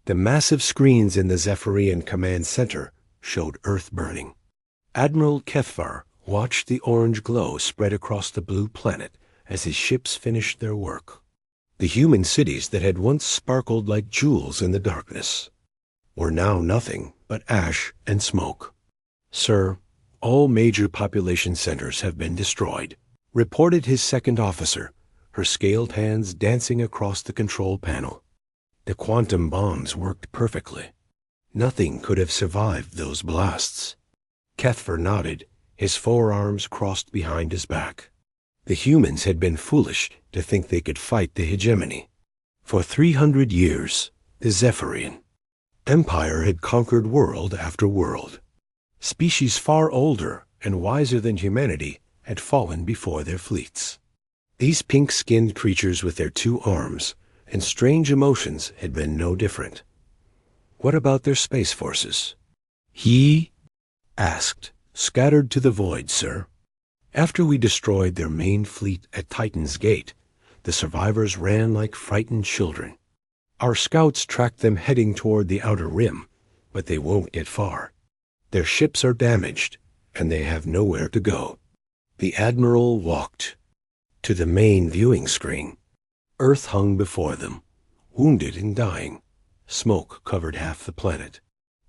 The massive screens in the Zephyrian Command Center showed Earth burning. Admiral Kethvar watched the orange glow spread across the blue planet as his ships finished their work. The human cities that had once sparkled like jewels in the darkness were now nothing but ash and smoke. "Sir, all major population centers have been destroyed," reported his second officer, her scaled hands dancing across the control panel. The quantum bombs worked perfectly. Nothing could have survived those blasts. Kethvar nodded, his forearms crossed behind his back. The humans had been foolish to think they could fight the hegemony. For 300 years, the Zephyrian Empire had conquered world after world. Species far older and wiser than humanity had fallen before their fleets. These pink-skinned creatures with their 2 arms and strange emotions had been no different. What about their space forces? He asked. "Scattered to the void, sir. After we destroyed their main fleet at Titan's Gate, the survivors ran like frightened children. Our scouts tracked them heading toward the outer rim, but they won't get far. Their ships are damaged, and they have nowhere to go." The Admiral walked to the main viewing screen. Earth hung before them, wounded and dying. Smoke covered half the planet.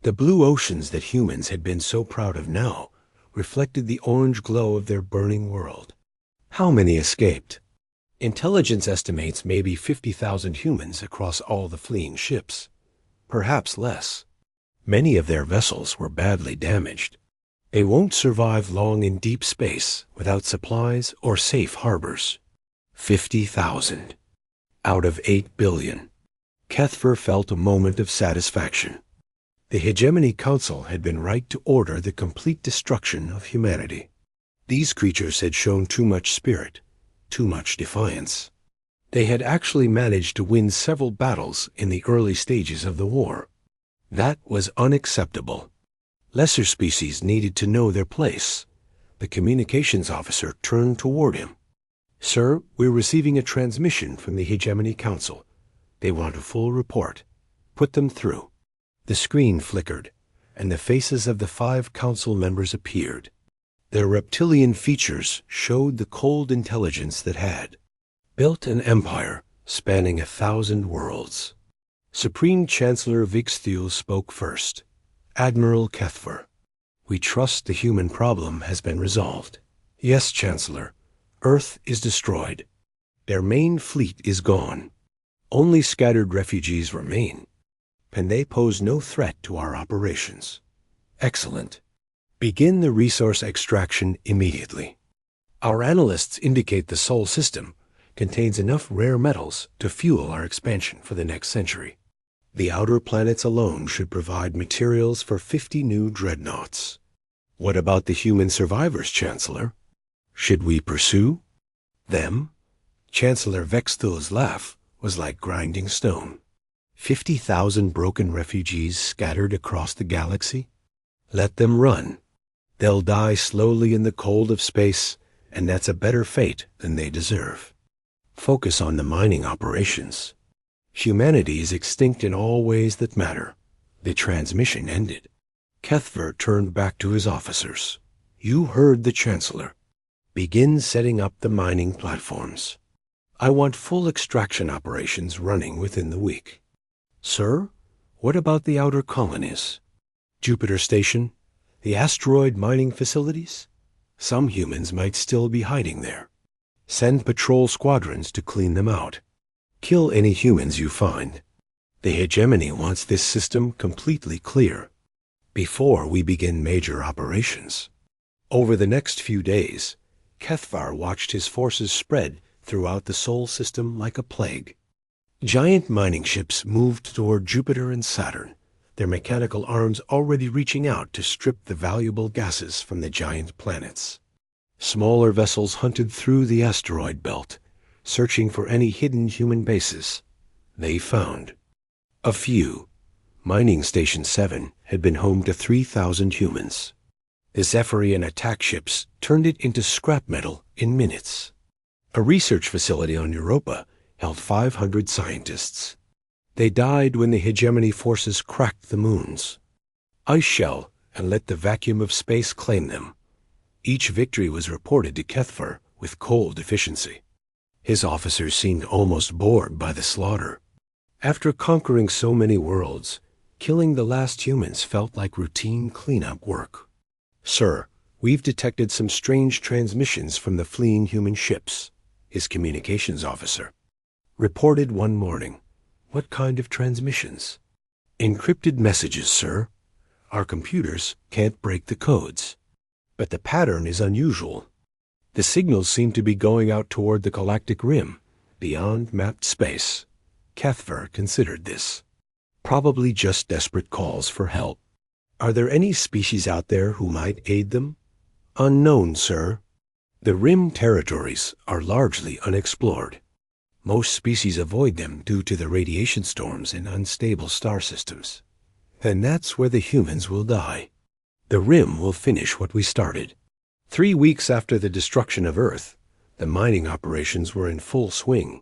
The blue oceans that humans had been so proud of now reflected the orange glow of their burning world. How many escaped? Intelligence estimates maybe 50,000 humans across all the fleeing ships. Perhaps less. Many of their vessels were badly damaged. They won't survive long in deep space without supplies or safe harbors. 50,000 out of 8 billion. Kethvar felt a moment of satisfaction. The Hegemony Council had been right to order the complete destruction of humanity. These creatures had shown too much spirit, too much defiance. They had actually managed to win several battles in the early stages of the war. That was unacceptable. Lesser species needed to know their place. The communications officer turned toward him. "Sir, we're receiving a transmission from the Hegemony Council. They want a full report. Put them through." The screen flickered, and the faces of the 5 council members appeared. Their reptilian features showed the cold intelligence that had built an empire spanning 1,000 worlds. Supreme Chancellor Vixthule spoke first. "Admiral Kethvar, we trust the human problem has been resolved." "Yes, Chancellor. Earth is destroyed. Their main fleet is gone. Only scattered refugees remain, and they pose no threat to our operations." "Excellent. Begin the resource extraction immediately. Our analysts indicate the Sol system contains enough rare metals to fuel our expansion for the next century. The outer planets alone should provide materials for 50 new dreadnoughts." "What about the human survivors, Chancellor? Should we pursue them?" Chancellor Vexthule's laugh was like grinding stone. 50,000 broken refugees scattered across the galaxy? Let them run. They'll die slowly in the cold of space, and that's a better fate than they deserve. Focus on the mining operations. Humanity is extinct in all ways that matter. The transmission ended. Kethvar turned back to his officers. "You heard the Chancellor. Begin setting up the mining platforms. I want full extraction operations running within the week." "Sir, what about the outer colonies? Jupiter Station? The asteroid mining facilities? Some humans might still be hiding there. Send patrol squadrons to clean them out. Kill any humans you find. The hegemony wants this system completely clear before we begin major operations." Over the next few days, Kethvar watched his forces spread throughout the Sol system like a plague. Giant mining ships moved toward Jupiter and Saturn, their mechanical arms already reaching out to strip the valuable gases from the giant planets. Smaller vessels hunted through the asteroid belt, searching for any hidden human bases. They found a few. Mining Station 7 had been home to 3,000 humans. The Zephyrian attack ships turned it into scrap metal in minutes. A research facility on Europa held 500 scientists. They died when the hegemony forces cracked the moons. Ice shell and let the vacuum of space claim them. Each victory was reported to Kethvar with cold efficiency. His officers seemed almost bored by the slaughter. After conquering so many worlds, killing the last humans felt like routine cleanup work. "Sir, we've detected some strange transmissions from the fleeing human ships," his communications officer reported one morning. "What kind of transmissions?" "Encrypted messages, sir. Our computers can't break the codes. But the pattern is unusual. The signals seem to be going out toward the galactic rim, beyond mapped space." Kethvar considered this. Probably just desperate calls for help. "Are there any species out there who might aid them?" "Unknown, sir. The rim territories are largely unexplored. Most species avoid them due to the radiation storms and unstable star systems. And that's where the humans will die. The rim will finish what we started." 3 weeks after the destruction of Earth, the mining operations were in full swing.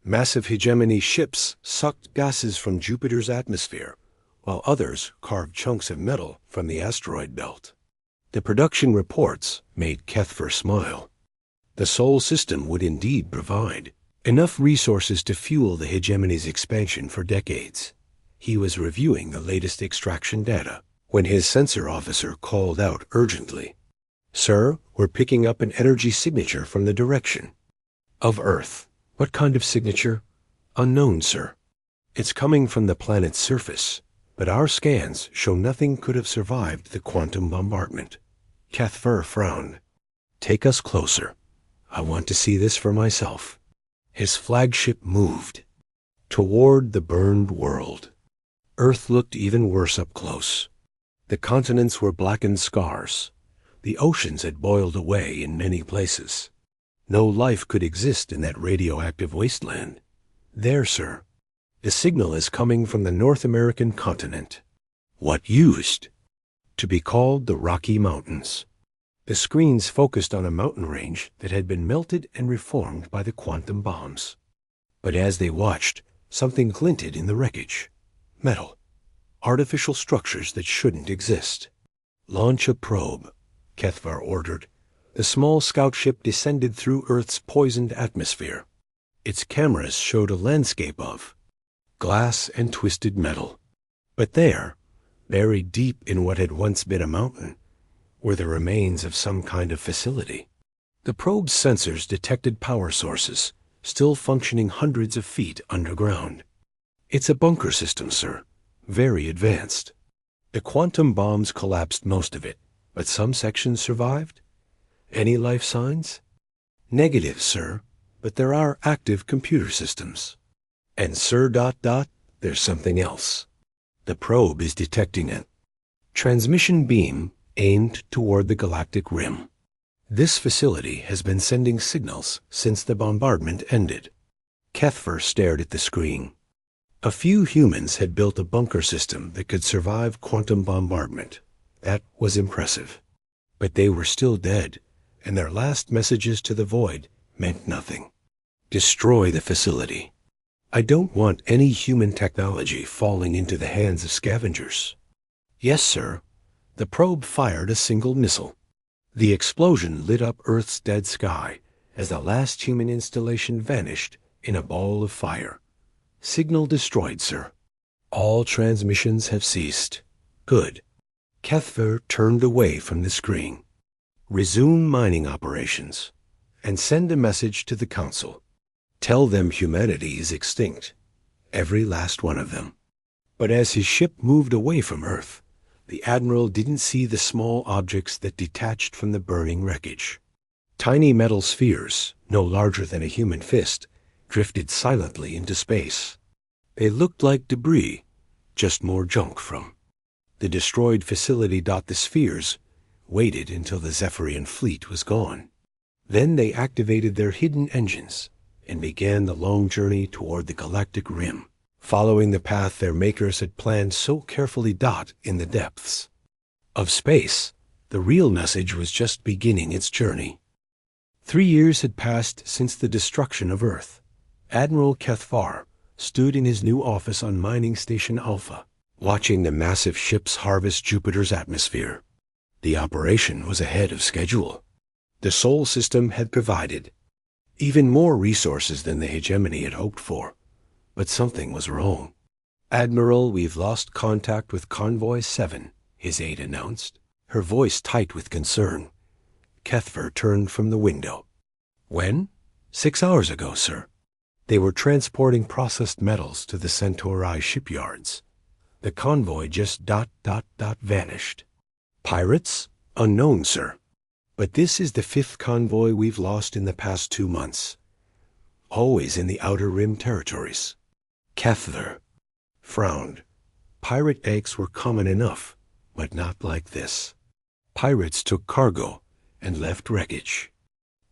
Massive hegemony ships sucked gases from Jupiter's atmosphere, while others carved chunks of metal from the asteroid belt. The production reports made Kethvar smile. The Sol system would indeed provide enough resources to fuel the hegemony's expansion for decades. He was reviewing the latest extraction data when his sensor officer called out urgently. "Sir, we're picking up an energy signature from the direction of Earth." "What kind of signature?" "Unknown, sir. It's coming from the planet's surface, but our scans show nothing could have survived the quantum bombardment." Kethvar frowned. "Take us closer. I want to see this for myself." His flagship moved toward the burned world. Earth looked even worse up close. The continents were blackened scars. The oceans had boiled away in many places. No life could exist in that radioactive wasteland. "There, sir. The signal is coming from the North American continent. What used to be called the Rocky Mountains." The screens focused on a mountain range that had been melted and reformed by the quantum bombs. But as they watched, something glinted in the wreckage. Metal. Artificial structures that shouldn't exist. "Launch a probe," Kethvar ordered. The small scout ship descended through Earth's poisoned atmosphere. Its cameras showed a landscape of glass and twisted metal. But there, buried deep in what had once been a mountain, were the remains of some kind of facility. The probe's sensors detected power sources, still functioning hundreds of feet underground. "It's a bunker system, sir. Very advanced. The quantum bombs collapsed most of it, but some sections survived. Any life signs?" "Negative, sir, but there are active computer systems." "And sir, there's something else. The probe is detecting it. Transmission beam aimed toward the galactic rim. This facility has been sending signals since the bombardment ended." Kethvar stared at the screen. A few humans had built a bunker system that could survive quantum bombardment. That was impressive. But they were still dead, and their last messages to the void meant nothing. "Destroy the facility. I don't want any human technology falling into the hands of scavengers." "Yes, sir." The probe fired a single missile. The explosion lit up Earth's dead sky as the last human installation vanished in a ball of fire. "Signal destroyed, sir. All transmissions have ceased." "Good." Kethvar turned away from the screen. "Resume mining operations, and send a message to the Council. Tell them humanity is extinct, every last one of them." But as his ship moved away from Earth, the Admiral didn't see the small objects that detached from the burning wreckage. Tiny metal spheres, no larger than a human fist, drifted silently into space. They looked like debris, just more junk from the destroyed facility. The spheres waited until the Zephyrian fleet was gone. Then they activated their hidden engines and began the long journey toward the galactic rim, following the path their makers had planned so carefully. In the depths of space, the real message was just beginning its journey. 3 years had passed since the destruction of Earth. Admiral Kethvar, stood in his new office on Mining Station Alpha, watching the massive ships harvest Jupiter's atmosphere. The operation was ahead of schedule. The Sol system had provided even more resources than the hegemony had hoped for. But something was wrong. "Admiral, we've lost contact with Convoy 7, his aide announced, her voice tight with concern. Kethver turned from the window. "When?" "6 hours ago, sir. They were transporting processed metals to the Centauri shipyards. The convoy just vanished." "Pirates?" "Unknown, sir. But this is the 5th convoy we've lost in the past 2 months. Always in the Outer Rim territories." Kethver frowned. Pirate eggs were common enough, but not like this. Pirates took cargo and left wreckage.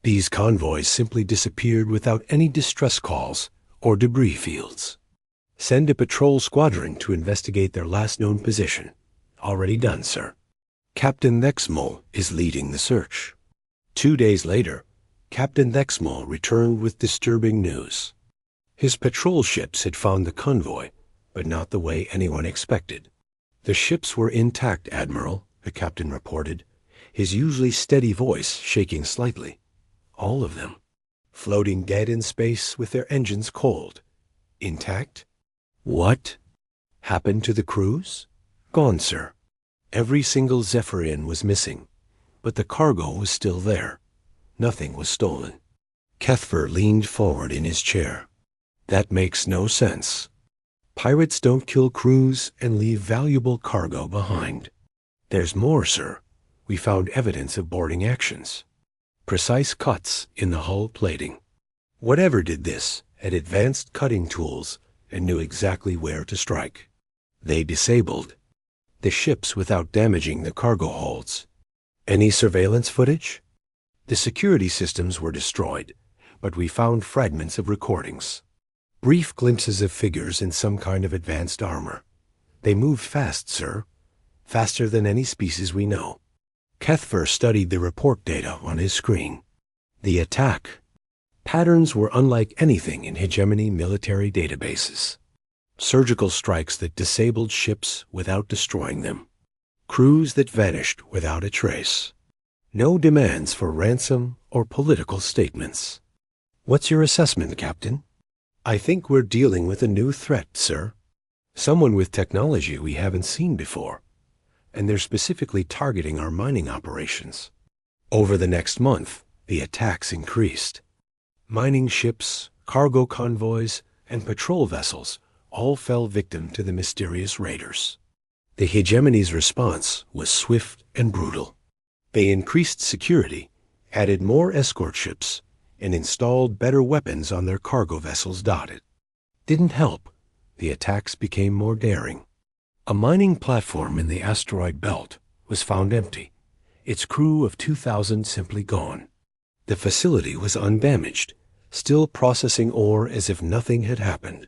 These convoys simply disappeared without any distress calls or debris fields. "Send a patrol squadron to investigate their last known position." "Already done, sir." Captain Thexmol is leading the search. 2 days later, Captain Thexmol returned with disturbing news. His patrol ships had found the convoy, but not the way anyone expected. "The ships were intact, Admiral," the captain reported, his usually steady voice shaking slightly. "All of them. Floating dead in space with their engines cold. Intact." "What happened to the crews?" "Gone, sir. Every single Zephyrian was missing, but the cargo was still there. Nothing was stolen." Kethver leaned forward in his chair. "That makes no sense. Pirates don't kill crews and leave valuable cargo behind." "There's more, sir. We found evidence of boarding actions. Precise cuts in the hull plating. Whatever did this had advanced cutting tools and knew exactly where to strike. They disabled the ships without damaging the cargo holds." "Any surveillance footage?" "The security systems were destroyed, but we found fragments of recordings. Brief glimpses of figures in some kind of advanced armor. They moved fast, sir. Faster than any species we know." Kethver studied the report data on his screen. The attack patterns were unlike anything in hegemony military databases. Surgical strikes that disabled ships without destroying them. Crews that vanished without a trace. No demands for ransom or political statements. "What's your assessment, Captain?" "I think we're dealing with a new threat, sir. Someone with technology we haven't seen before. And they're specifically targeting our mining operations." Over the next month, the attacks increased. Mining ships, cargo convoys, and patrol vessels all fell victim to the mysterious raiders. The hegemony's response was swift and brutal. They increased security, added more escort ships, and installed better weapons on their cargo vessels dotted. Didn't help. The attacks became more daring. A mining platform in the asteroid belt was found empty, its crew of 2,000 simply gone. The facility was undamaged, still processing ore as if nothing had happened.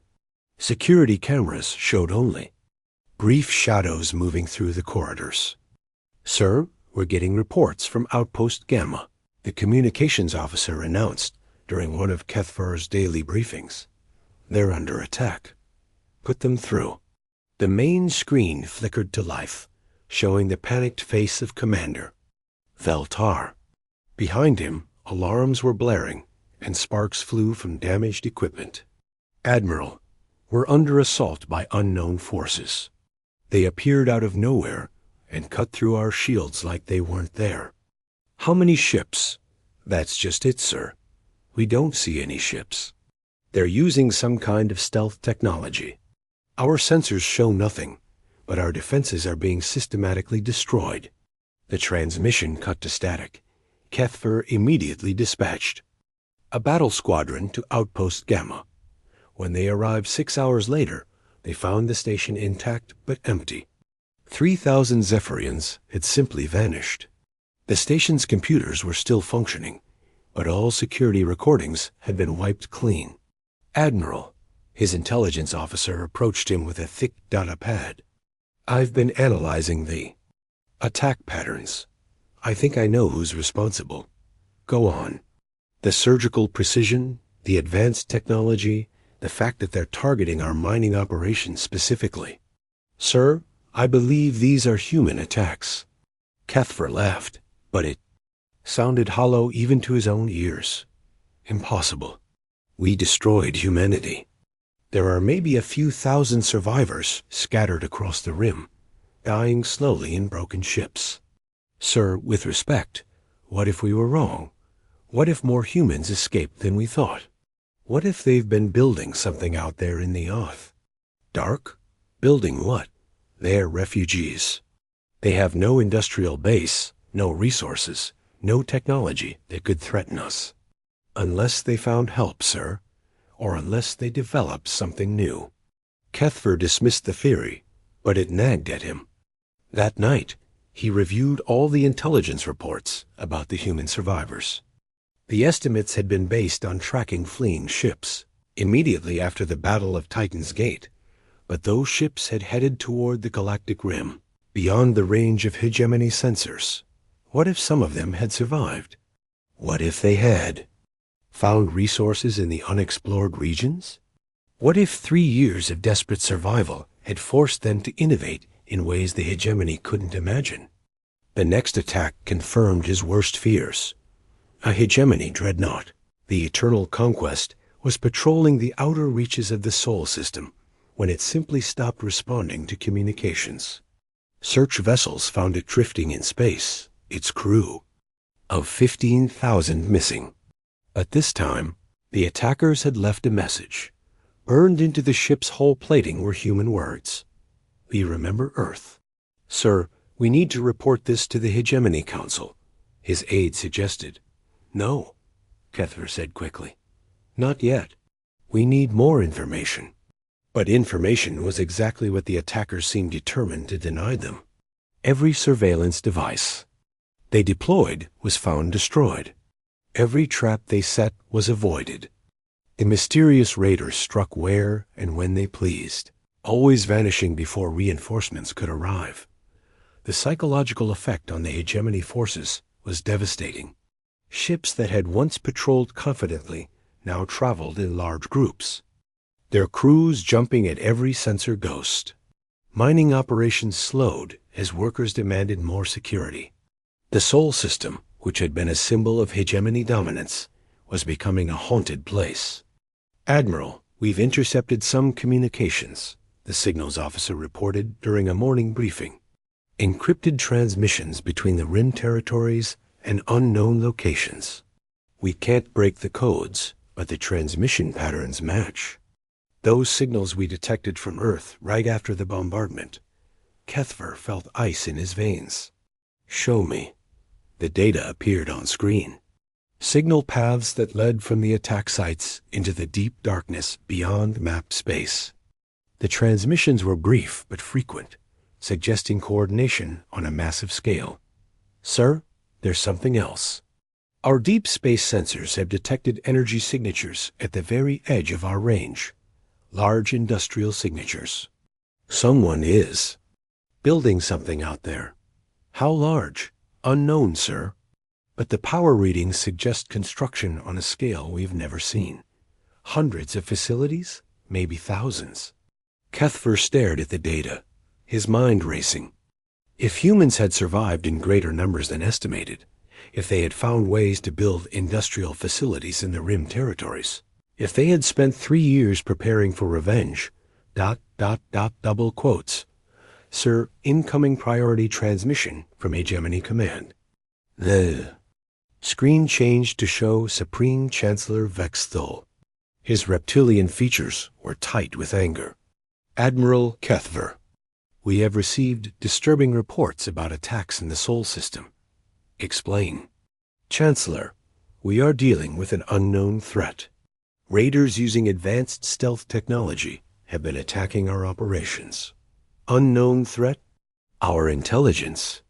Security cameras showed only brief shadows moving through the corridors. "Sir, we're getting reports from Outpost Gamma," the communications officer announced during one of Kethver's daily briefings. "They're under attack." "Put them through." The main screen flickered to life, showing the panicked face of Commander Veltar. Behind him, alarms were blaring, and sparks flew from damaged equipment. "Admiral, we're under assault by unknown forces. They appeared out of nowhere and cut through our shields like they weren't there." "How many ships?" "That's just it, sir. We don't see any ships. They're using some kind of stealth technology. Our sensors show nothing, but our defenses are being systematically destroyed." The transmission cut to static. Kethver immediately dispatched a battle squadron to Outpost Gamma. When they arrived 6 hours later, they found the station intact but empty. 3,000 Zephyrians had simply vanished. The station's computers were still functioning, but all security recordings had been wiped clean. "Admiral," his intelligence officer approached him with a thick data pad. "I've been analyzing the attack patterns. I think I know who's responsible." "Go on." "The surgical precision, the advanced technology, The fact that they're targeting our mining operations specifically. Sir, I believe these are human attacks. Kethver laughed, but it sounded hollow even to his own ears. Impossible. We destroyed humanity. There are maybe a few thousand survivors scattered across the rim, dying slowly in broken ships. Sir, with respect, what if we were wrong? What if more humans escaped than we thought? What if they've been building something out there in the Oth? Dark? Building what? They're refugees. They have no industrial base, no resources, no technology that could threaten us. Unless they found help, sir, or unless they developed something new. Kethver dismissed the theory, but it nagged at him. That night, he reviewed all the intelligence reports about the human survivors. The estimates had been based on tracking fleeing ships immediately after the Battle of Titan's Gate, but those ships had headed toward the galactic rim, beyond the range of hegemony sensors. What if some of them had survived? What if they had found resources in the unexplored regions? What if 3 years of desperate survival had forced them to innovate in ways the hegemony couldn't imagine? The next attack confirmed his worst fears. A hegemony dreadnought, the Eternal Conquest, was patrolling the outer reaches of the Sol system when it simply stopped responding to communications. Search vessels found it drifting in space, its crew of 15,000 missing. At this time, the attackers had left a message. Burned into the ship's hull plating were human words. "We remember Earth." "Sir, we need to report this to the Hegemony Council," his aide suggested. "No," Kethver said quickly. "Not yet. We need more information." But information was exactly what the attackers seemed determined to deny them. Every surveillance device they deployed was found destroyed. Every trap they set was avoided. The mysterious raiders struck where and when they pleased, always vanishing before reinforcements could arrive. The psychological effect on the hegemony forces was devastating. Ships that had once patrolled confidently now traveled in large groups, their crews jumping at every sensor ghost. Mining operations slowed as workers demanded more security. The Sol system, which had been a symbol of hegemony dominance, was becoming a haunted place. "Admiral, we've intercepted some communications," the signals officer reported during a morning briefing. "Encrypted transmissions between the Rim territories and unknown locations. We can't break the codes, but the transmission patterns match. Those signals we detected from Earth right after the bombardment." Kethver felt ice in his veins. "Show me." The data appeared on screen. Signal paths that led from the attack sites into the deep darkness beyond mapped space. The transmissions were brief but frequent, suggesting coordination on a massive scale. "Sir, there's something else. Our deep space sensors have detected energy signatures at the very edge of our range. Large industrial signatures. Someone is building something out there. How large? Unknown, sir. But the power readings suggest construction on a scale we've never seen. Hundreds of facilities, maybe thousands." Kethver stared at the data, his mind racing. If humans had survived in greater numbers than estimated, if they had found ways to build industrial facilities in the Rim territories, if they had spent 3 years preparing for revenge, ... double quotes. "Sir, incoming priority transmission from Hegemony Command." The screen changed to show Supreme Chancellor Vexthul. His reptilian features were tight with anger. "Admiral Kethver, we have received disturbing reports about attacks in the Sol system." "Explain." "Chancellor, we are dealing with an unknown threat. Raiders using advanced stealth technology have been attacking our operations." "Unknown threat?" "Our intelligence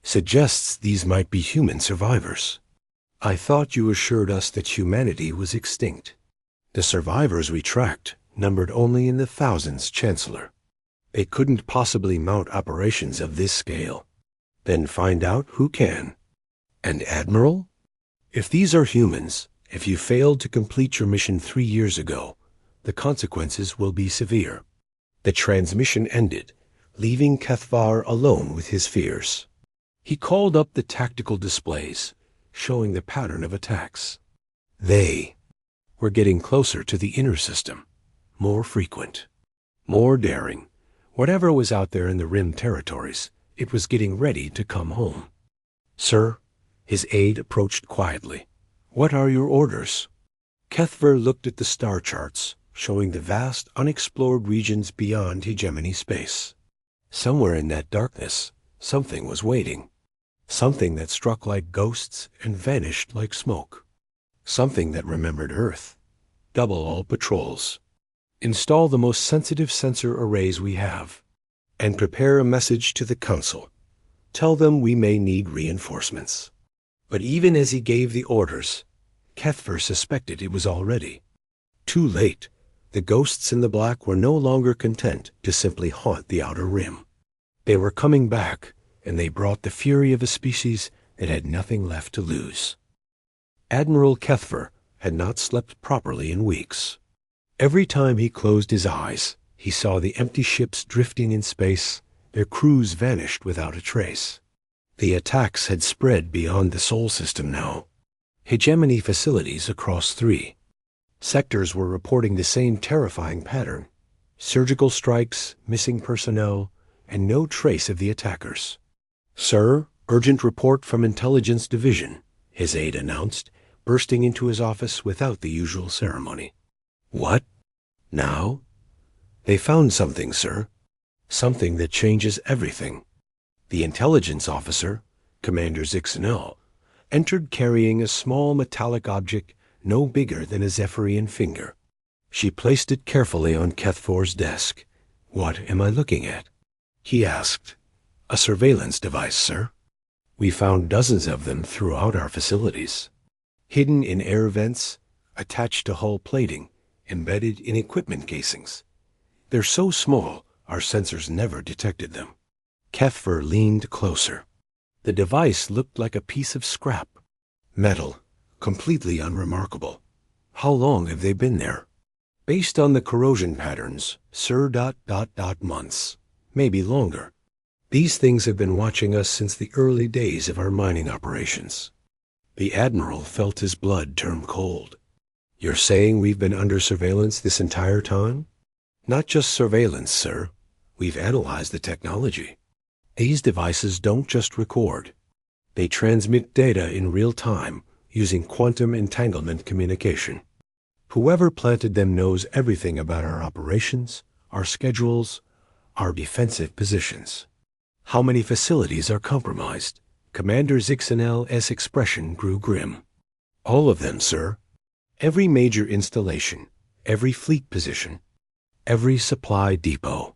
suggests these might be human survivors." "I thought you assured us that humanity was extinct." "The survivors we tracked numbered only in the thousands, Chancellor. They couldn't possibly mount operations of this scale." "Then find out who can." "And Admiral? If these are humans, if you failed to complete your mission 3 years ago, The consequences will be severe. The transmission ended, leaving Kethvar alone with his fears. He called up the tactical displays, showing the pattern of attacks. They were getting closer to the inner system, more frequent, more daring. Whatever was out there in the Rim territories, it was getting ready to come home. Sir, his aide approached quietly. What are your orders? Kethvar looked at the star charts, showing the vast, unexplored regions beyond hegemony space. Somewhere in that darkness, something was waiting. Something that struck like ghosts and vanished like smoke. Something that remembered Earth. Double all patrols. Install the most sensitive sensor arrays we have. And prepare a message to the Council. Tell them we may need reinforcements. But even as he gave the orders, Kethvar suspected it was already too late. The ghosts in the black were no longer content to simply haunt the Outer Rim. They were coming back, and they brought the fury of a species that had nothing left to lose. Admiral Kethvar had not slept properly in weeks. Every time he closed his eyes, he saw the empty ships drifting in space, their crews vanished without a trace. The attacks had spread beyond the Sol system now. Hegemony facilities across 3 sectors were reporting the same terrifying pattern. Surgical strikes, missing personnel, and no trace of the attackers. Sir, urgent report from Intelligence Division, his aide announced, bursting into his office without the usual ceremony. What? Now? They found something, sir. Something that changes everything. The intelligence officer, Commander Zixanel, entered carrying a small metallic object no bigger than a Zephyrian finger. She placed it carefully on Kethvar's desk. What am I looking at? He asked. A surveillance device, sir. We found dozens of them throughout our facilities. Hidden in air vents, attached to hull plating, embedded in equipment casings. They're so small, our sensors never detected them. Kethvar leaned closer. The device looked like a piece of scrap. Metal, completely unremarkable. How long have they been there? Based on the corrosion patterns, sir, months, maybe longer. These things have been watching us since the early days of our mining operations. The Admiral felt his blood turn cold. You're saying we've been under surveillance this entire time? Not just surveillance, sir. We've analyzed the technology. These devices don't just record. They transmit data in real time using quantum entanglement communication. Whoever planted them knows everything about our operations, our schedules, our defensive positions. How many facilities are compromised? Commander Zixanel's expression grew grim. All of them, sir. Every major installation, every fleet position, every supply depot.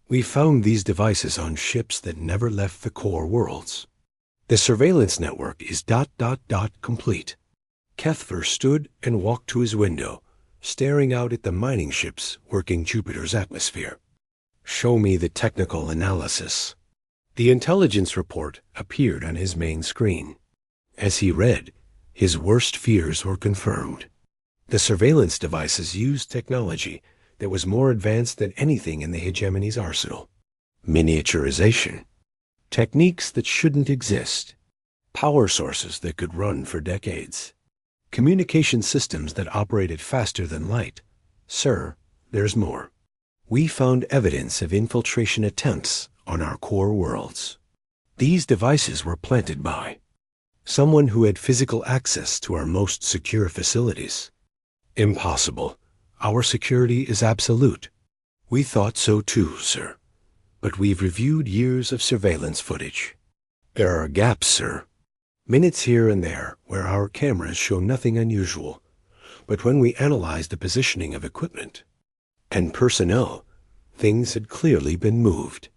We found these devices on ships that never left the core worlds. The surveillance network is ... complete. Kethvar stood and walked to his window, staring out at the mining ships working Jupiter's atmosphere. Show me the technical analysis. The intelligence report appeared on his main screen. As he read, his worst fears were confirmed. The surveillance devices used technology that was more advanced than anything in the hegemony's arsenal. Miniaturization. Techniques that shouldn't exist. Power sources that could run for decades. Communication systems that operated faster than light. Sir, there's more. We found evidence of infiltration attempts on our core worlds. These devices were planted by someone who had physical access to our most secure facilities. Impossible. Our security is absolute. We thought so too, sir. But we've reviewed years of surveillance footage. There are gaps, sir. Minutes here and there where our cameras show nothing unusual. But when we analyzed the positioning of equipment and personnel, things had clearly been moved.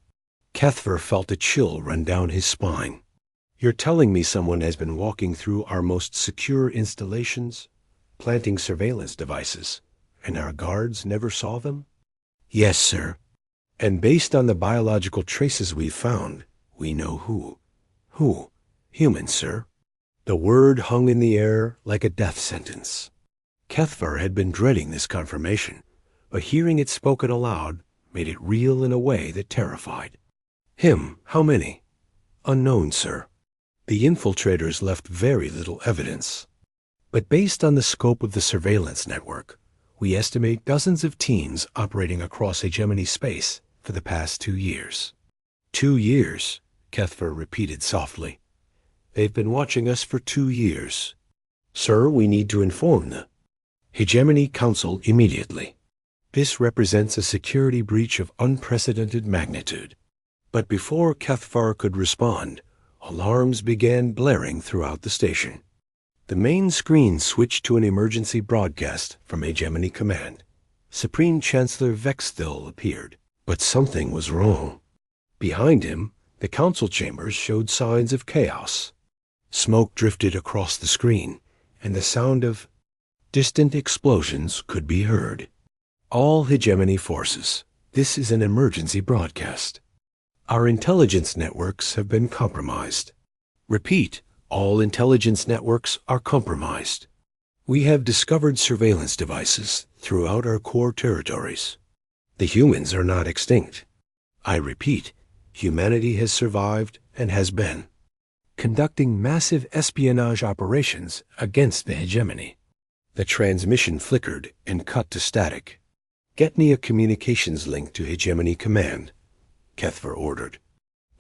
Kethvar felt a chill run down his spine. You're telling me someone has been walking through our most secure installations, planting surveillance devices, and our guards never saw them? Yes, sir. And based on the biological traces we've found, we know who. Who? Humans, sir. The word hung in the air like a death sentence. Kethvar had been dreading this confirmation, but hearing it spoken aloud made it real in a way that terrified. Him, how many? Unknown, sir. The infiltrators left very little evidence. But based on the scope of the surveillance network, we estimate dozens of teams operating across hegemony space for the past 2 years. 2 years, Kethfer repeated softly. They've been watching us for 2 years. Sir, we need to inform the Hegemony Council immediately. This represents a security breach of unprecedented magnitude. But before Kethfer could respond, alarms began blaring throughout the station. The main screen switched to an emergency broadcast from Hegemony Command. Supreme Chancellor Vexthil appeared, but something was wrong. Behind him, the council chambers showed signs of chaos. Smoke drifted across the screen, and the sound of distant explosions could be heard. All hegemony forces, this is an emergency broadcast. Our intelligence networks have been compromised. Repeat, all intelligence networks are compromised. We have discovered surveillance devices throughout our core territories. The humans are not extinct. I repeat, humanity has survived and has been conducting massive espionage operations against the hegemony. The transmission flickered and cut to static. Get me a communications link to Hegemony Command, Kethfer ordered.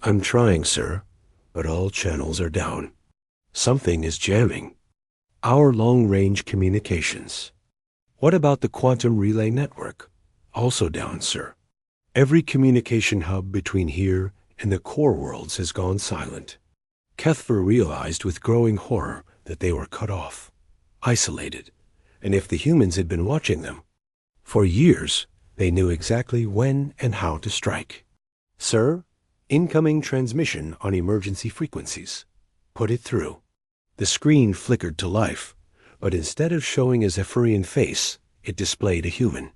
I'm trying, sir, but all channels are down. Something is jamming. Our long-range communications. What about the quantum relay network? Also down, sir. Every communication hub between here and the core worlds has gone silent. Kethfer realized with growing horror that they were cut off, isolated, and if the humans had been watching them, for years they knew exactly when and how to strike. Sir, incoming transmission on emergency frequencies. Put it through. The screen flickered to life, but instead of showing a Zephyrian face, it displayed a human.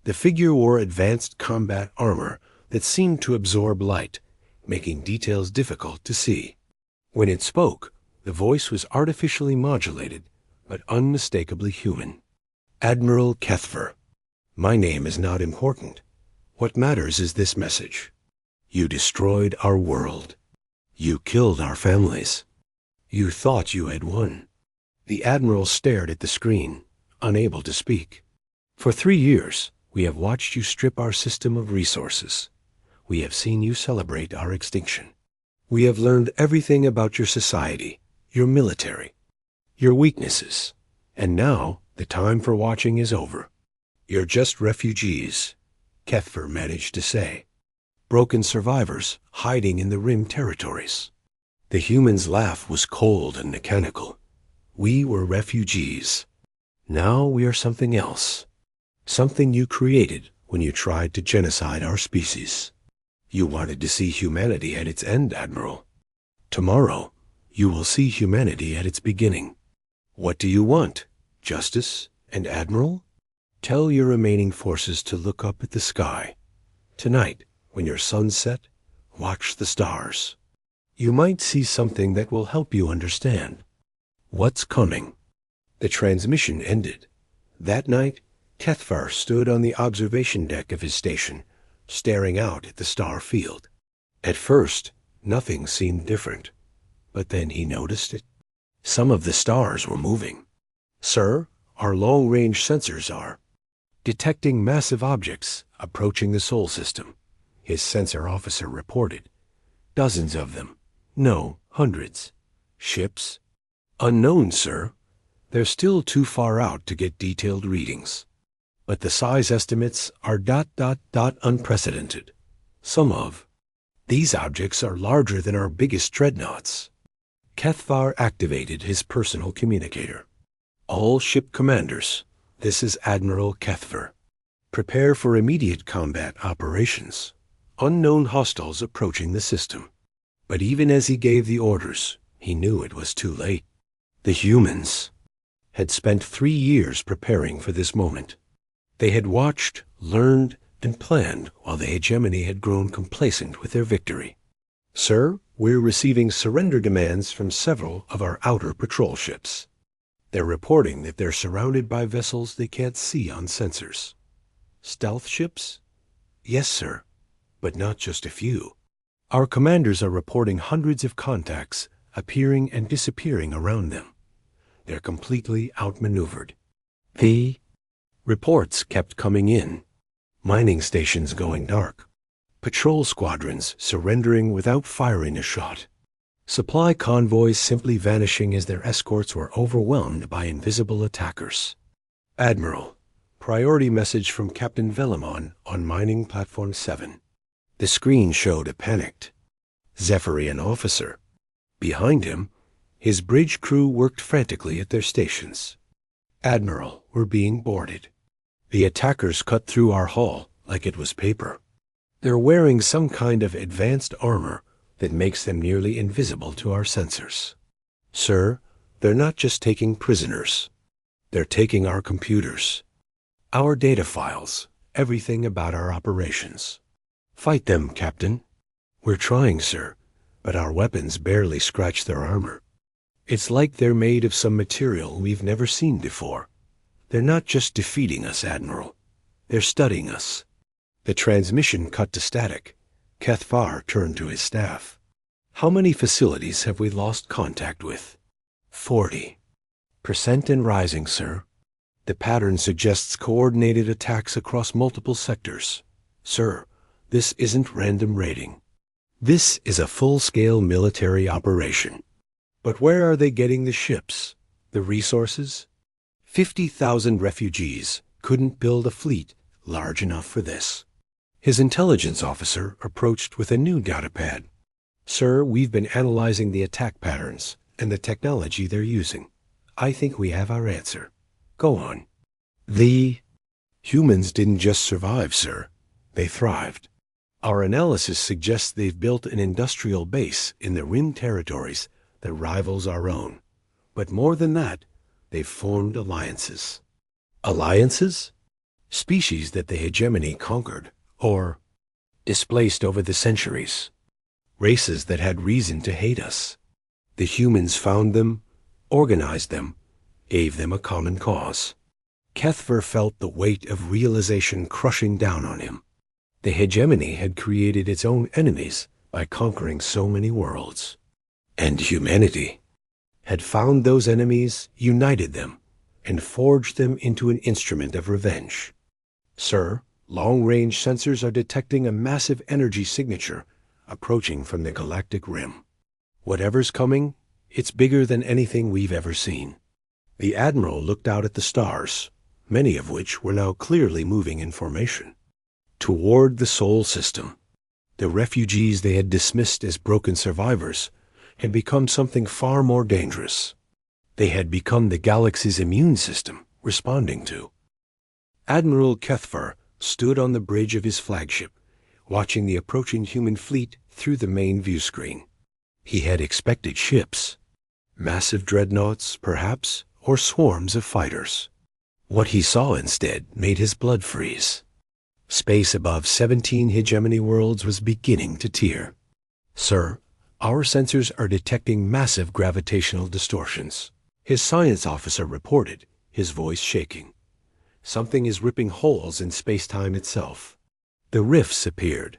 The figure wore advanced combat armor that seemed to absorb light, making details difficult to see. When it spoke, the voice was artificially modulated, but unmistakably human. Admiral Kethfer. My name is not important. What matters is this message. You destroyed our world. You killed our families. You thought you had won. The Admiral stared at the screen, unable to speak. For 3 years, we have watched you strip our system of resources. We have seen you celebrate our extinction. We have learned everything about your society, your military, your weaknesses. And now, the time for watching is over. You're just refugees, Kethfer managed to say. Broken survivors hiding in the Rim territories. The human's laugh was cold and mechanical. We were refugees. Now we are something else. Something you created when you tried to genocide our species. You wanted to see humanity at its end, Admiral. Tomorrow, you will see humanity at its beginning. What do you want? Justice and Admiral? Tell your remaining forces to look up at the sky. Tonight, when your sun set, watch the stars. You might see something that will help you understand what's coming. The transmission ended. That night, Kethfer stood on the observation deck of his station, staring out at the star field. At first, nothing seemed different, but then he noticed it. Some of the stars were moving. Sir, our long-range sensors are detecting massive objects approaching the Sol system, his sensor officer reported. Dozens of them. No, hundreds. Ships? Unknown, sir. They're still too far out to get detailed readings. But the size estimates are ... unprecedented. Some of these objects are larger than our biggest dreadnoughts. Kethfer activated his personal communicator. All ship commanders, this is Admiral Kethfer. Prepare for immediate combat operations. Unknown hostiles approaching the system. But even as he gave the orders, he knew it was too late. The humans had spent 3 years preparing for this moment. They had watched, learned, and planned while the hegemony had grown complacent with their victory. Sir, we're receiving surrender demands from several of our outer patrol ships. They're reporting that they're surrounded by vessels they can't see on sensors. Stealth ships? Yes, sir, but not just a few. Our commanders are reporting hundreds of contacts appearing and disappearing around them. They're completely outmaneuvered. The reports kept coming in. Mining stations going dark. Patrol squadrons surrendering without firing a shot. Supply convoys simply vanishing as their escorts were overwhelmed by invisible attackers. Admiral, priority message from Captain Velemon on Mining Platform 7. The screen showed a panicked Zephyrian officer. Behind him, his bridge crew worked frantically at their stations. Admiral, we're being boarded. The attackers cut through our hull like it was paper. They're wearing some kind of advanced armor that makes them nearly invisible to our sensors. Sir, they're not just taking prisoners. They're taking our computers, our data files, everything about our operations. Fight them, Captain. We're trying, sir, but our weapons barely scratch their armor. It's like they're made of some material we've never seen before. They're not just defeating us, Admiral. They're studying us. The transmission cut to static. Kethvar turned to his staff. How many facilities have we lost contact with? 40% and rising, sir. The pattern suggests coordinated attacks across multiple sectors. Sir, this isn't random raiding. This is a full-scale military operation. But where are they getting the ships, the resources? 50,000 refugees couldn't build a fleet large enough for this. His intelligence officer approached with a new datapad. Sir, we've been analyzing the attack patterns and the technology they're using. I think we have our answer. Go on. The humans didn't just survive, sir. They thrived. Our analysis suggests they've built an industrial base in the Rim territories that rivals our own. But more than that, they've formed alliances. Alliances? Species that the hegemony conquered, or displaced over the centuries. Races that had reason to hate us. The humans found them, organized them, gave them a common cause. Kethvar felt the weight of realization crushing down on him. The hegemony had created its own enemies by conquering so many worlds. And humanity had found those enemies, united them, and forged them into an instrument of revenge. Sir, long-range sensors are detecting a massive energy signature approaching from the galactic rim. Whatever's coming, it's bigger than anything we've ever seen. The Admiral looked out at the stars, many of which were now clearly moving in formation. Toward the Sol system, the refugees they had dismissed as broken survivors had become something far more dangerous. They had become the galaxy's immune system responding to. Admiral Kethvar stood on the bridge of his flagship, watching the approaching human fleet through the main view screen. He had expected ships, massive dreadnoughts, perhaps, or swarms of fighters. What he saw instead made his blood freeze. Space above 17 hegemony worlds was beginning to tear. Sir, our sensors are detecting massive gravitational distortions. His science officer reported, his voice shaking. Something is ripping holes in space-time itself. The rifts appeared,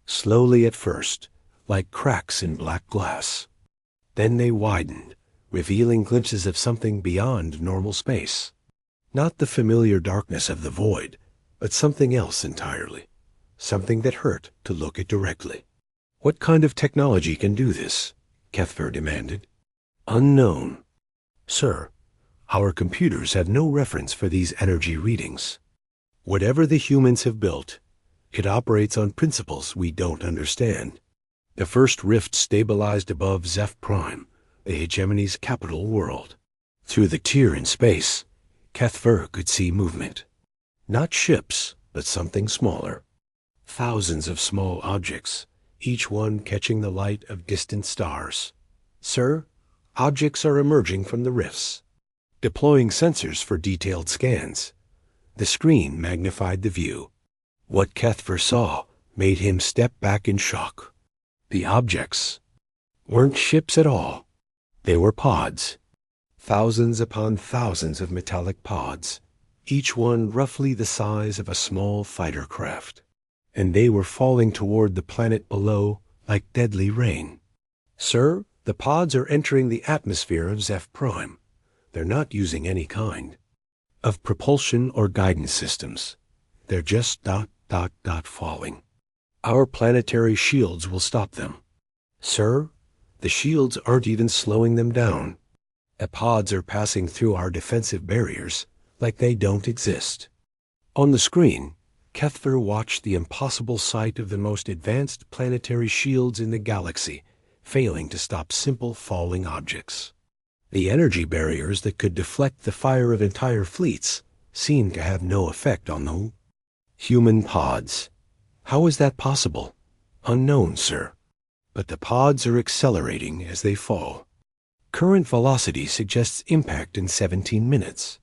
slowly at first, like cracks in black glass. Then they widened, revealing glimpses of something beyond normal space. Not the familiar darkness of the void, but something else entirely. Something that hurt to look at directly. What kind of technology can do this? Kethvar demanded. Unknown. Sir, our computers have no reference for these energy readings. Whatever the humans have built, it operates on principles we don't understand. The first rift stabilized above Zeph Prime, the hegemony's capital world. Through the tear in space, Kethvar could see movement. Not ships, but something smaller. Thousands of small objects, each one catching the light of distant stars. Sir, objects are emerging from the rifts. Deploying sensors for detailed scans. The screen magnified the view. What Kethvar saw made him step back in shock. The objects weren't ships at all. They were pods. Thousands upon thousands of metallic pods, each one roughly the size of a small fighter craft. And they were falling toward the planet below like deadly rain. Sir, the pods are entering the atmosphere of Zeph Prime. They're not using any kind of propulsion or guidance systems. They're just ... falling. Our planetary shields will stop them. Sir, the shields aren't even slowing them down. The pods are passing through our defensive barriers like they don't exist. On the screen, Kethver watched the impossible sight of the most advanced planetary shields in the galaxy failing to stop simple falling objects. The energy barriers that could deflect the fire of entire fleets seemed to have no effect on the human pods. How is that possible? Unknown, sir. But the pods are accelerating as they fall. Current velocity suggests impact in 17 minutes.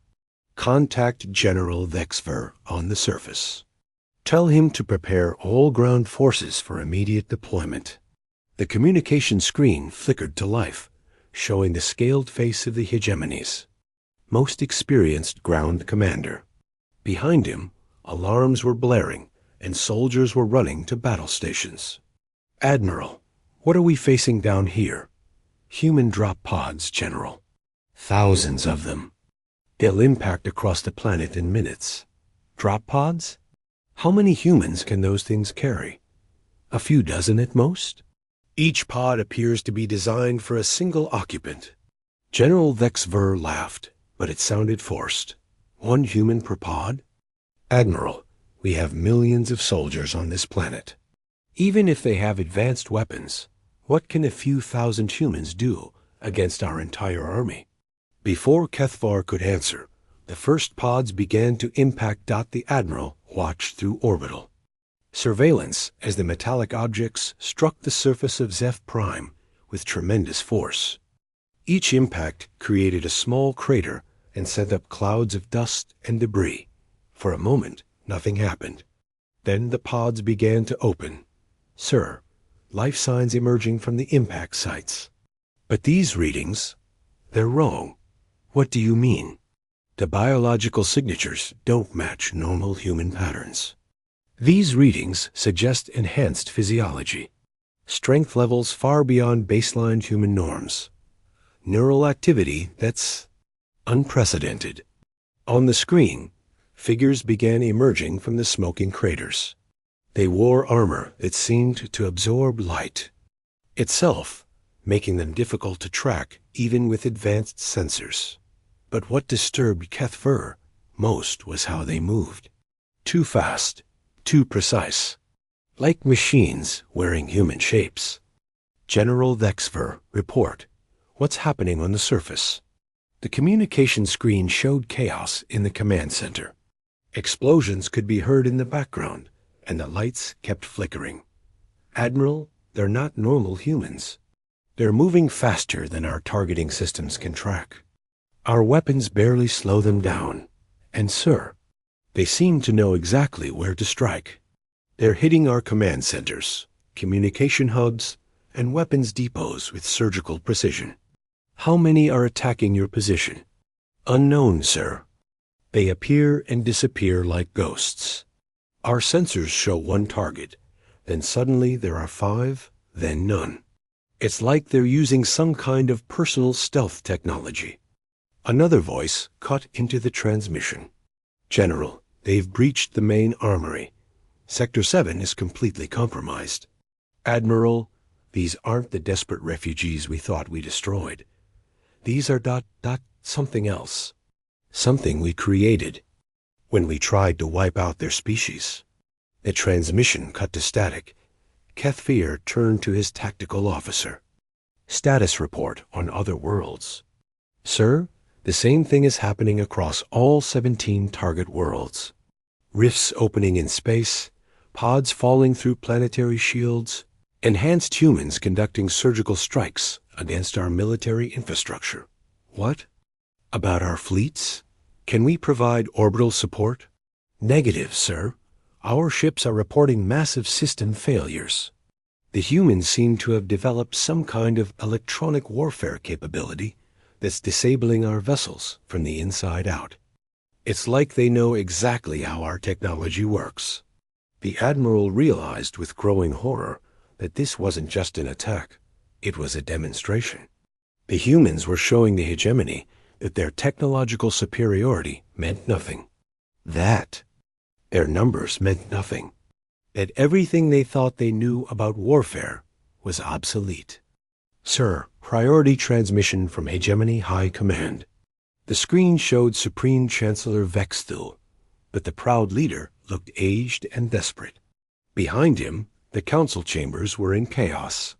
Contact General Vexver on the surface. Tell him to prepare all ground forces for immediate deployment. The communication screen flickered to life, showing the scaled face of the hegemony's most experienced ground commander. Behind him, alarms were blaring, and soldiers were running to battle stations. Admiral, what are we facing down here? Human drop pods, General. Thousands of them. They'll impact across the planet in minutes. Drop pods? How many humans can those things carry? A few dozen at most? Each pod appears to be designed for a single occupant. General Vexver laughed, but it sounded forced. 1 human per pod? Admiral, we have millions of soldiers on this planet. Even if they have advanced weapons, what can a few thousand humans do against our entire army? Before Kethvar could answer, the first pods began to impact. The Admiral watched through orbital surveillance as the metallic objects struck the surface of Zeph Prime with tremendous force. Each impact created a small crater and sent up clouds of dust and debris. For a moment, nothing happened. Then the pods began to open. Sir, life signs emerging from the impact sites. But these readings, they're wrong. What do you mean? The biological signatures don't match normal human patterns. These readings suggest enhanced physiology, strength levels far beyond baseline human norms, neural activity that's unprecedented. On the screen, figures began emerging from the smoking craters. They wore armor that seemed to absorb light itself, making them difficult to track even with advanced sensors. But what disturbed Kethver most was how they moved. Too fast, too precise, like machines wearing human shapes. General Vexver, report. What's happening on the surface? The communication screen showed chaos in the command center. Explosions could be heard in the background, and the lights kept flickering. Admiral, they're not normal humans. They're moving faster than our targeting systems can track. Our weapons barely slow them down. And sir, they seem to know exactly where to strike. They're hitting our command centers, communication hubs, and weapons depots with surgical precision. How many are attacking your position? Unknown, sir. They appear and disappear like ghosts. Our sensors show one target, then suddenly there are 5, then none. It's like they're using some kind of personal stealth technology. Another voice cut into the transmission. General, they've breached the main armory. Sector 7 is completely compromised. Admiral, these aren't the desperate refugees we thought we destroyed. These are something else. Something we created when we tried to wipe out their species. The transmission cut to static. Kethver turned to his tactical officer. Status report on other worlds. Sir, the same thing is happening across all 17 target worlds. Rifts opening in space, pods falling through planetary shields, enhanced humans conducting surgical strikes against our military infrastructure. What? About our fleets? Can we provide orbital support? Negative, sir. Our ships are reporting massive system failures. The humans seem to have developed some kind of electronic warfare capability that's disabling our vessels from the inside out. It's like they know exactly how our technology works. The Admiral realized with growing horror that this wasn't just an attack, it was a demonstration. The humans were showing the hegemony that their technological superiority meant nothing. That their numbers meant nothing. That everything they thought they knew about warfare was obsolete. Sir, priority transmission from Hegemony High Command. The screen showed Supreme Chancellor Vexthul, but the proud leader looked aged and desperate. Behind him, the council chambers were in chaos.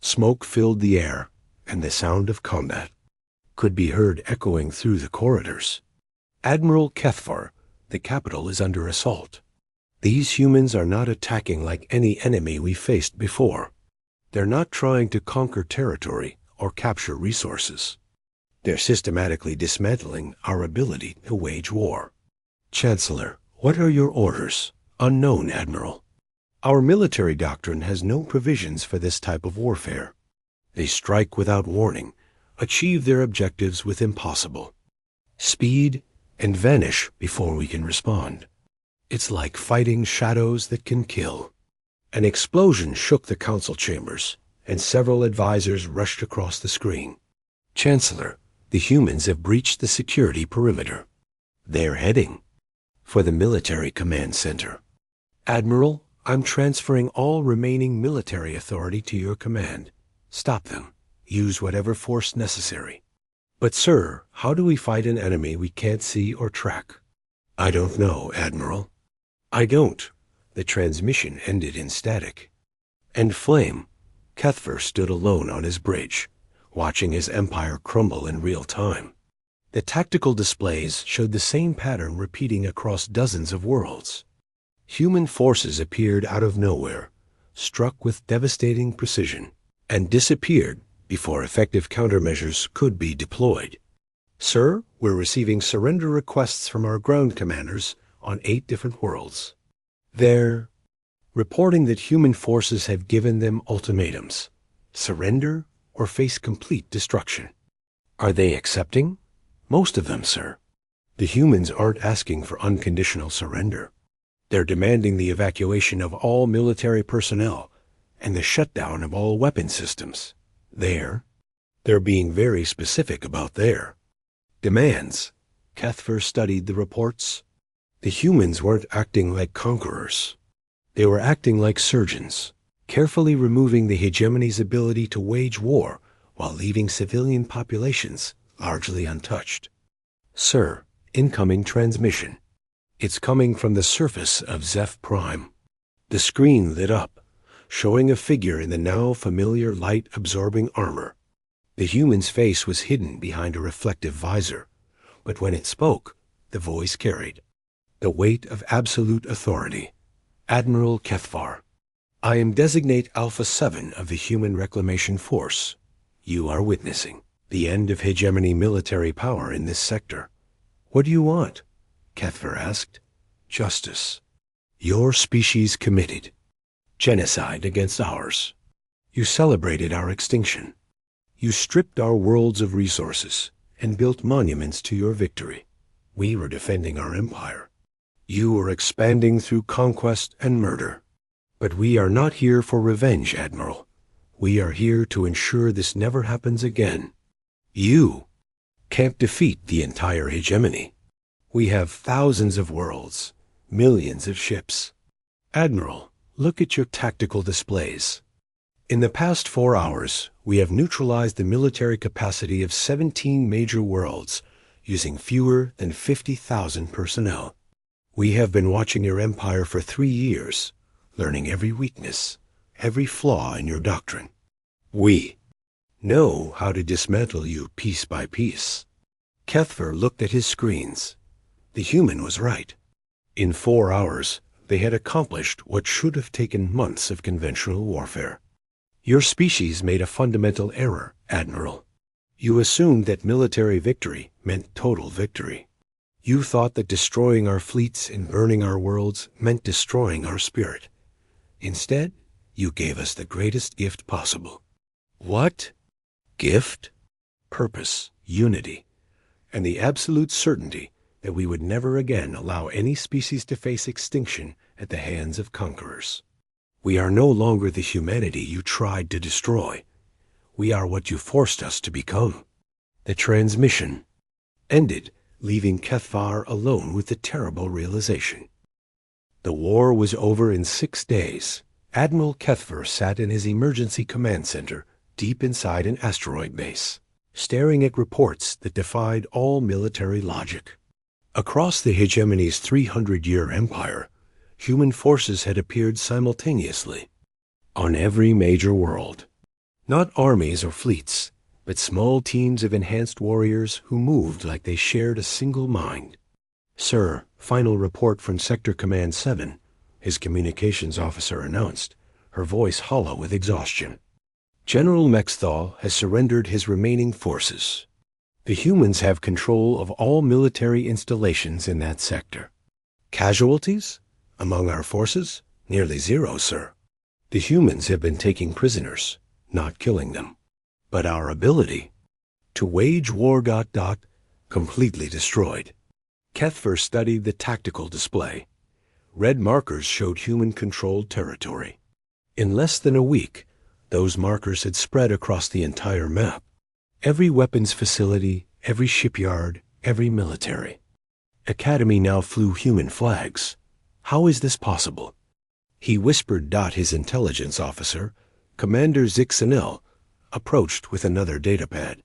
Smoke filled the air, and the sound of combat could be heard echoing through the corridors. Admiral Kethvar, the capital is under assault. These humans are not attacking like any enemy we faced before. They're not trying to conquer territory or capture resources. They're systematically dismantling our ability to wage war. Chancellor, what are your orders? Unknown, Admiral. Our military doctrine has no provisions for this type of warfare. They strike without warning, achieve their objectives with impossible speed, and vanish before we can respond. It's like fighting shadows that can kill. An explosion shook the council chambers, and several advisors rushed across the screen. Chancellor, the humans have breached the security perimeter. They're heading for the military command center. Admiral, I'm transferring all remaining military authority to your command. Stop them. Use whatever force necessary. But sir, how do we fight an enemy we can't see or track? I don't know, Admiral. I don't. The transmission ended in static. And Flame, Kethvar stood alone on his bridge, watching his empire crumble in real time. The tactical displays showed the same pattern repeating across dozens of worlds. Human forces appeared out of nowhere, struck with devastating precision, and disappeared before effective countermeasures could be deployed. Sir, we're receiving surrender requests from our ground commanders on 8 different worlds. They're reporting that human forces have given them ultimatums: surrender or face complete destruction. Are they accepting? Most of them, sir. The humans aren't asking for unconditional surrender. They're demanding the evacuation of all military personnel and the shutdown of all weapon systems. They're being very specific about their demands. Kethvar studied the reports. The humans weren't acting like conquerors. They were acting like surgeons, carefully removing the hegemony's ability to wage war while leaving civilian populations largely untouched. Sir, incoming transmission. It's coming from the surface of Zeph Prime. The screen lit up, showing a figure in the now familiar light-absorbing armor. The human's face was hidden behind a reflective visor, but when it spoke, the voice carried the weight of absolute authority. Admiral Kethvar, I am designate Alpha 7 of the Human Reclamation Force. You are witnessing the end of hegemony military power in this sector. What do you want? Kethvar asked. Justice. Your species committed genocide against ours. You celebrated our extinction. You stripped our worlds of resources and built monuments to your victory. We were defending our empire. You were expanding through conquest and murder. But we are not here for revenge, Admiral. We are here to ensure this never happens again. You can't defeat the entire hegemony. We have thousands of worlds, millions of ships. Admiral, look at your tactical displays. In the past 4 hours, we have neutralized the military capacity of 17 major worlds, using fewer than 50,000 personnel. We have been watching your empire for 3 years, learning every weakness, every flaw in your doctrine. We know how to dismantle you piece by piece. Kethvar looked at his screens. The human was right. In 4 hours, they had accomplished what should have taken months of conventional warfare. Your species made a fundamental error, Admiral. You assumed that military victory meant total victory. You thought that destroying our fleets and burning our worlds meant destroying our spirit. Instead, you gave us the greatest gift possible. What? Gift? Purpose, unity, and the absolute certainty that we would never again allow any species to face extinction at the hands of conquerors. We are no longer the humanity you tried to destroy. We are what you forced us to become. The transmission ended, leaving Kethvar alone with the terrible realization. The war was over in 6 days. Admiral Kethvar sat in his emergency command center deep inside an asteroid base, staring at reports that defied all military logic. Across the hegemony's 300-year empire, human forces had appeared simultaneously on every major world. Not armies or fleets, but small teams of enhanced warriors who moved like they shared a single mind. "Sir, final report from Sector Command 7, his communications officer announced, her voice hollow with exhaustion. "General Mexthal has surrendered his remaining forces. The humans have control of all military installations in that sector. Casualties? Among our forces? Nearly zero, sir. The humans have been taking prisoners, not killing them. But our ability to wage war completely destroyed." Kethvar studied the tactical display. Red markers showed human-controlled territory. In less than a week, those markers had spread across the entire map. Every weapons facility, every shipyard, every military academy now flew human flags. How is this possible? He whispered. His intelligence officer, Commander Zixanel, approached with another datapad.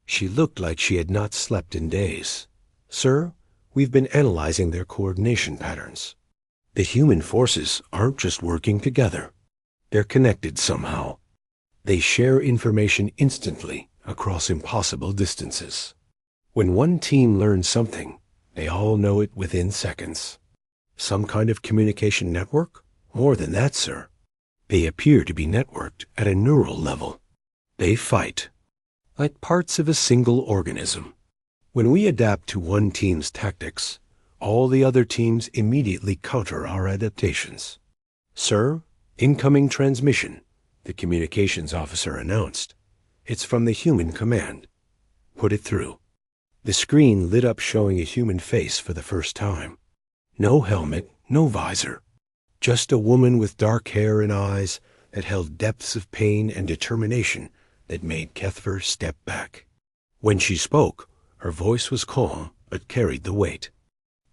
She looked like she had not slept in days. "Sir, we've been analyzing their coordination patterns. The human forces aren't just working together. They're connected somehow. They share information instantly across impossible distances. When one team learns something, they all know it within seconds. Some kind of communication network? More than that, sir. They appear to be networked at a neural level. They fight like parts of a single organism. When we adapt to one team's tactics, all the other teams immediately counter our adaptations. "Sir, incoming transmission," the communications officer announced. "It's from the human command." "Put it through." The screen lit up, showing a human face for the first time. No helmet, no visor. Just a woman with dark hair and eyes that held depths of pain and determination that made Kethvar step back. When she spoke, her voice was calm but carried the weight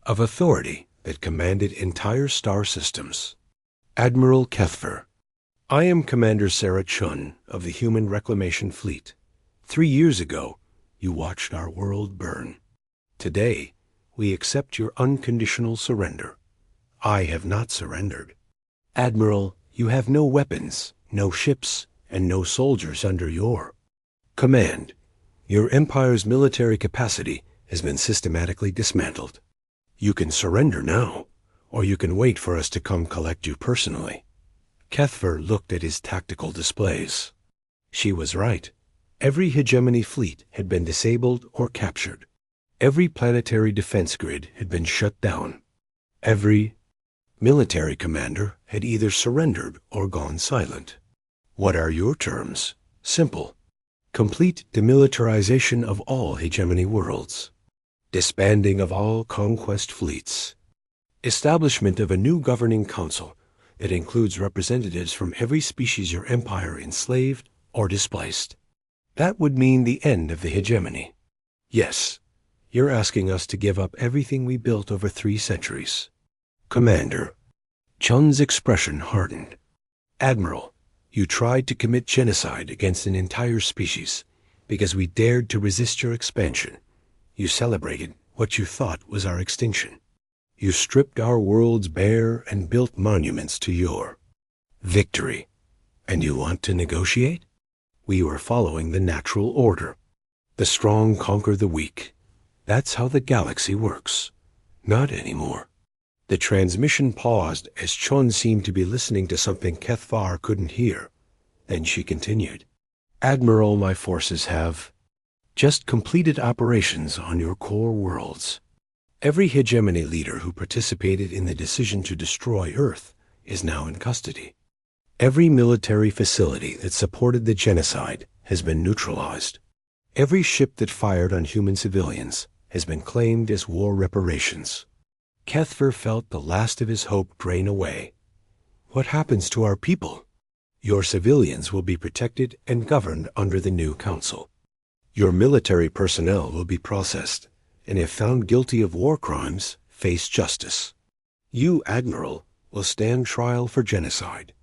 of authority that commanded entire star systems. "Admiral Kethvar, I am Commander Sarah Chun of the Human Reclamation Fleet. 3 years ago, you watched our world burn. Today, we accept your unconditional surrender. I have not surrendered. Admiral, you have no weapons, no ships, and no soldiers under your command. Your empire's military capacity has been systematically dismantled. You can surrender now, or you can wait for us to come collect you personally." Kethvar looked at his tactical displays. She was right. Every hegemony fleet had been disabled or captured. Every planetary defense grid had been shut down. Every military commander had either surrendered or gone silent. "What are your terms?" "Simple. Complete demilitarization of all hegemony worlds. Disbanding of all conquest fleets. Establishment of a new governing council that includes representatives from every species your empire enslaved or displaced. That would mean the end of the hegemony. Yes, you're asking us to give up everything we built over 3 centuries. Commander. Chun's expression hardened. "Admiral, you tried to commit genocide against an entire species because we dared to resist your expansion. You celebrated what you thought was our extinction. You stripped our worlds bare and built monuments to your victory. And you want to negotiate? We were following the natural order. The strong conquer the weak. That's how the galaxy works. Not anymore." The transmission paused as Chun seemed to be listening to something Kethvar couldn't hear. Then she continued. "Admiral, my forces have just completed operations on your core worlds. Every hegemony leader who participated in the decision to destroy Earth is now in custody. Every military facility that supported the genocide has been neutralized. Every ship that fired on human civilians has been claimed as war reparations. Kethver felt the last of his hope drain away. What happens to our people? Your civilians will be protected and governed under the new council. Your military personnel will be processed, and if found guilty of war crimes, face justice. You, Admiral, will stand trial for genocide.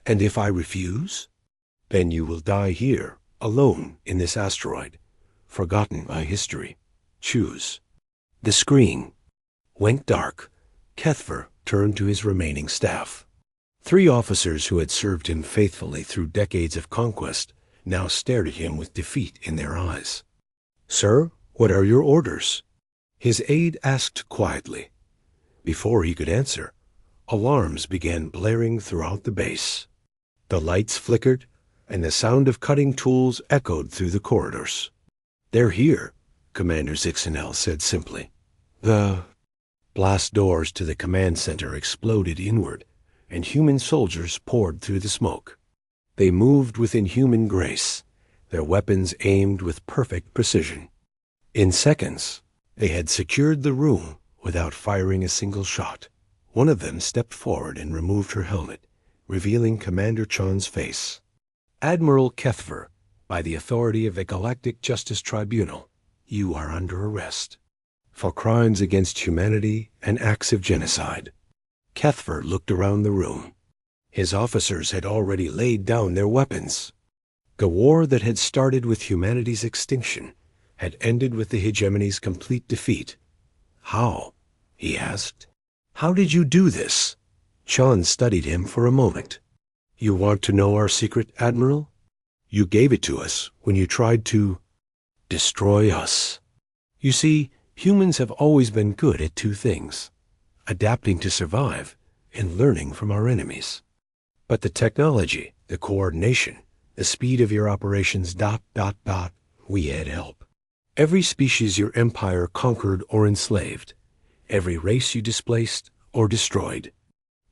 And if I refuse? Then you will die here, alone in this asteroid, forgotten by history. Choose. The screen went dark. Kethver turned to his remaining staff. 3 officers who had served him faithfully through decades of conquest now stared at him with defeat in their eyes. Sir, what are your orders? His aide asked quietly. Before he could answer, alarms began blaring throughout the base. The lights flickered, and the sound of cutting tools echoed through the corridors. They're here, Commander Zixenel said simply. The blast doors to the command center exploded inward, and human soldiers poured through the smoke. They moved with inhuman grace, their weapons aimed with perfect precision. In seconds, they had secured the room without firing a single shot. One of them stepped forward and removed her helmet, revealing Commander Chun's face. Admiral Kethver, by the authority of the Galactic Justice Tribunal, you are under arrest for crimes against humanity and acts of genocide. Kethver looked around the room. His officers had already laid down their weapons. The war that had started with humanity's extinction had ended with the hegemony's complete defeat. How? He asked. How did you do this? Chun studied him for a moment. You want to know our secret, Admiral? You gave it to us when you tried to destroy us. You see, humans have always been good at 2 things: adapting to survive and learning from our enemies. But the technology, the coordination, the speed of your operations, we had help. Every species your empire conquered or enslaved, every race you displaced or destroyed.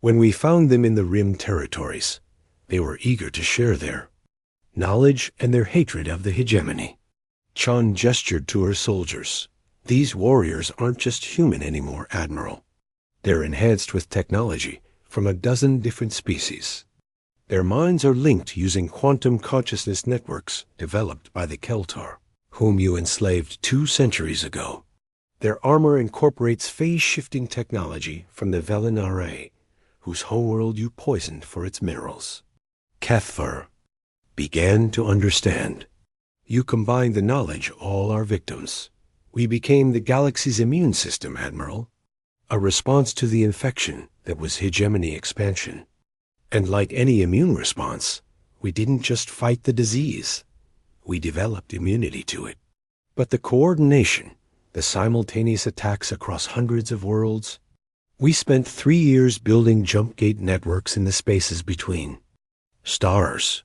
When we found them in the Rim territories, they were eager to share their knowledge and their hatred of the hegemony. Chun gestured to her soldiers. These warriors aren't just human anymore, Admiral. They're enhanced with technology from a dozen different species. Their minds are linked using quantum consciousness networks developed by the Keltar, whom you enslaved 2 centuries ago. Their armor incorporates phase-shifting technology from the Velinare, whose homeworld you poisoned for its minerals. Kethver began to understand. You combined the knowledge of all our victims. We became the galaxy's immune system, Admiral, a response to the infection that was hegemony expansion. And like any immune response, we didn't just fight the disease. We developed immunity to it. But the coordination, the simultaneous attacks across hundreds of worlds, we spent 3 years building jump gate networks in the spaces between stars.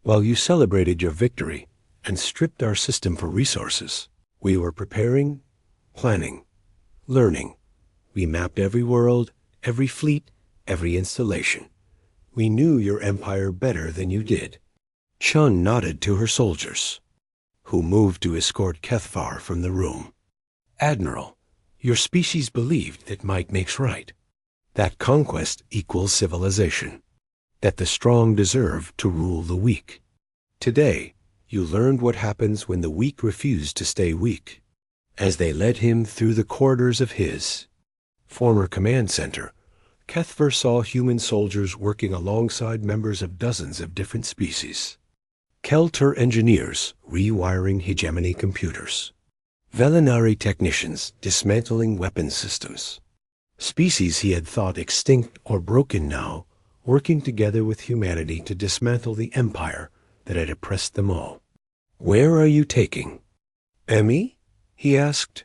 While you celebrated your victory and stripped our system for resources, we were preparing, planning, learning. We mapped every world, every fleet, every installation. We knew your empire better than you did. Chun nodded to her soldiers, who moved to escort Kethvar from the room. Admiral, your species believed that might makes right, that conquest equals civilization, that the strong deserve to rule the weak. Today, you learned what happens when the weak refuse to stay weak. As they led him through the corridors of his former command center, Kethver saw human soldiers working alongside members of dozens of different species. Kelter engineers rewiring hegemony computers. Velinari technicians dismantling weapon systems. Species he had thought extinct or broken now, working together with humanity to dismantle the empire that had oppressed them all. Where are you taking? Emmy? He asked.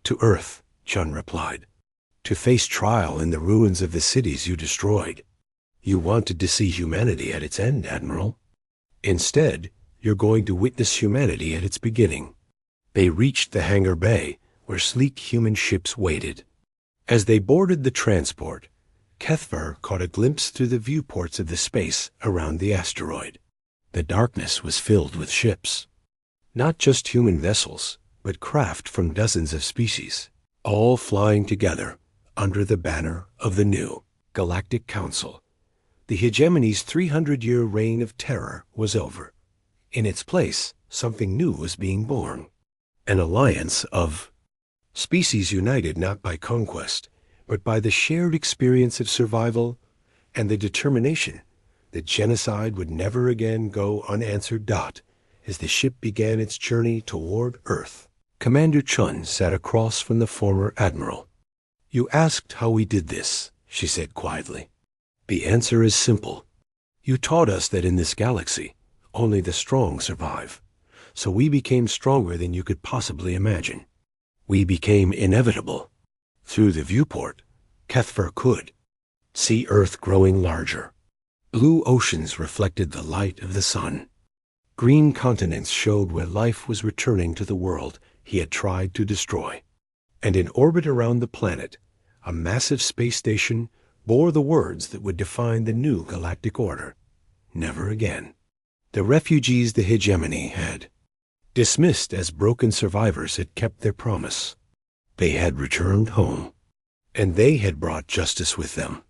To Earth, Chun replied. To face trial in the ruins of the cities you destroyed. You wanted to see humanity at its end, Admiral. Instead, you're going to witness humanity at its beginning. They reached the hangar bay, where sleek human ships waited. As they boarded the transport, Kethvar caught a glimpse through the viewports of the space around the asteroid. The darkness was filled with ships. Not just human vessels, but craft from dozens of species, all flying together under the banner of the new Galactic Council. The hegemony's 300-year reign of terror was over. In its place, something new was being born. An alliance of species united not by conquest, but by the shared experience of survival and the determination that genocide would never again go unanswered. As the ship began its journey toward Earth, Commander Chun sat across from the former admiral. "You asked how we did this," she said quietly. "The answer is simple. You taught us that in this galaxy, only the strong survive. So we became stronger than you could possibly imagine. We became inevitable. Through the viewport, Kethfer could see Earth growing larger. Blue oceans reflected the light of the sun. Green continents showed where life was returning to the world he had tried to destroy. And in orbit around the planet, a massive space station bore the words that would define the new galactic order. Never again." The refugees the hegemony had dismissed as broken survivors had kept their promise. They had returned home, and they had brought justice with them.